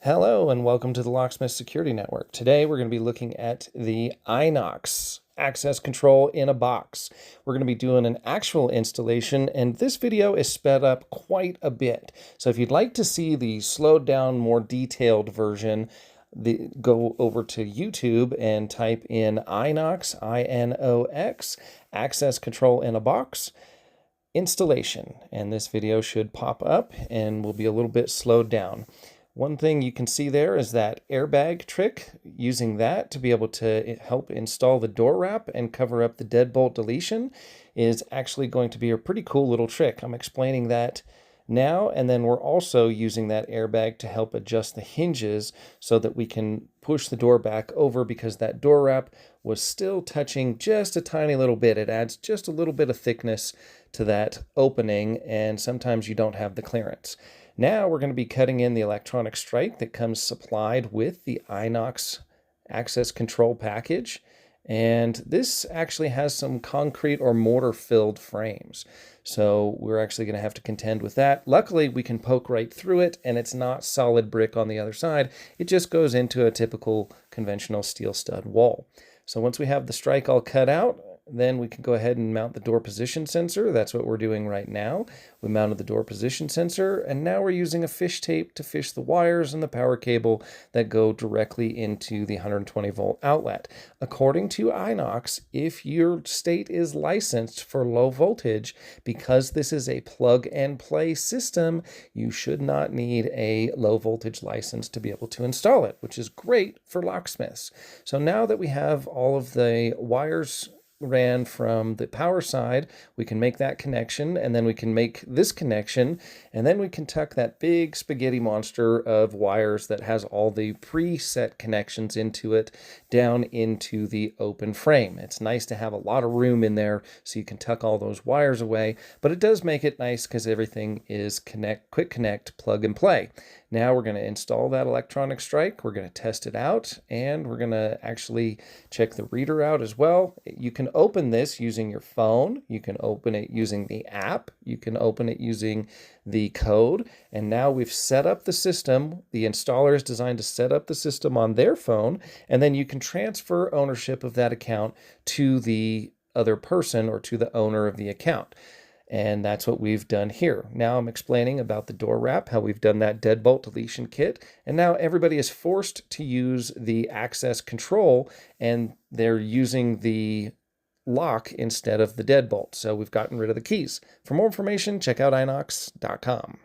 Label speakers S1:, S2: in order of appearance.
S1: Hello and welcome to the Locksmith Security Network. Today we're going to be looking at the INOX Access Control in a box. We're going to be doing an actual installation, and this video is sped up quite a bit. So if you'd like to see the slowed down, more detailed version, go over to YouTube and type in INOX, I-N-O-X, Access Control in a box installation, and this video should pop up and will be a little bit slowed down. One thing you can see there is that airbag trick, using that to be able to help install the door wrap and cover up the deadbolt deletion is actually going to be a pretty cool little trick. I'm explaining that now, and then we're also using that airbag to help adjust the hinges so that we can push the door back over because that door wrap was still touching just a tiny little bit. It adds just a little bit of thickness to that opening, and sometimes you don't have the clearance. Now we're going to be cutting in the electronic strike that comes supplied with the INOX Access Control package. And this actually has some concrete or mortar-filled frames. So we're actually going to have to contend with that. Luckily, we can poke right through it, and it's not solid brick on the other side. It just goes into a typical conventional steel stud wall. So once we have the strike all cut out, then we can go ahead and mount the door position sensor. That's what we're doing right now. We mounted the door position sensor, and now we're using a fish tape to fish the wires and the power cable that go directly into the 120 volt outlet. According to INOX, if your state is licensed for low voltage, because this is a plug and play system, you should not need a low voltage license to be able to install it, which is great for locksmiths. So now that we have all of the wires ran from the power side, we can make that connection, and then we can make this connection, and then we can tuck that big spaghetti monster of wires that has all the preset connections into it down into the open frame. It's nice to have a lot of room in there so you can tuck all those wires away, but it does make it nice because everything is quick connect, plug and play. Now we're going to install that electronic strike. We're going to test it out, and we're going to actually check the reader out as well. You can open this using your phone. You can open it using the app. You can open it using the code. And now we've set up the system. The installer is designed to set up the system on their phone, and then you can transfer ownership of that account to the other person or to the owner of the account. And that's what we've done here. Now I'm explaining about the door wrap, how we've done that deadbolt deletion kit. And now everybody is forced to use the access control, and they're using the lock instead of the deadbolt. So we've gotten rid of the keys. For more information, check out inox.com.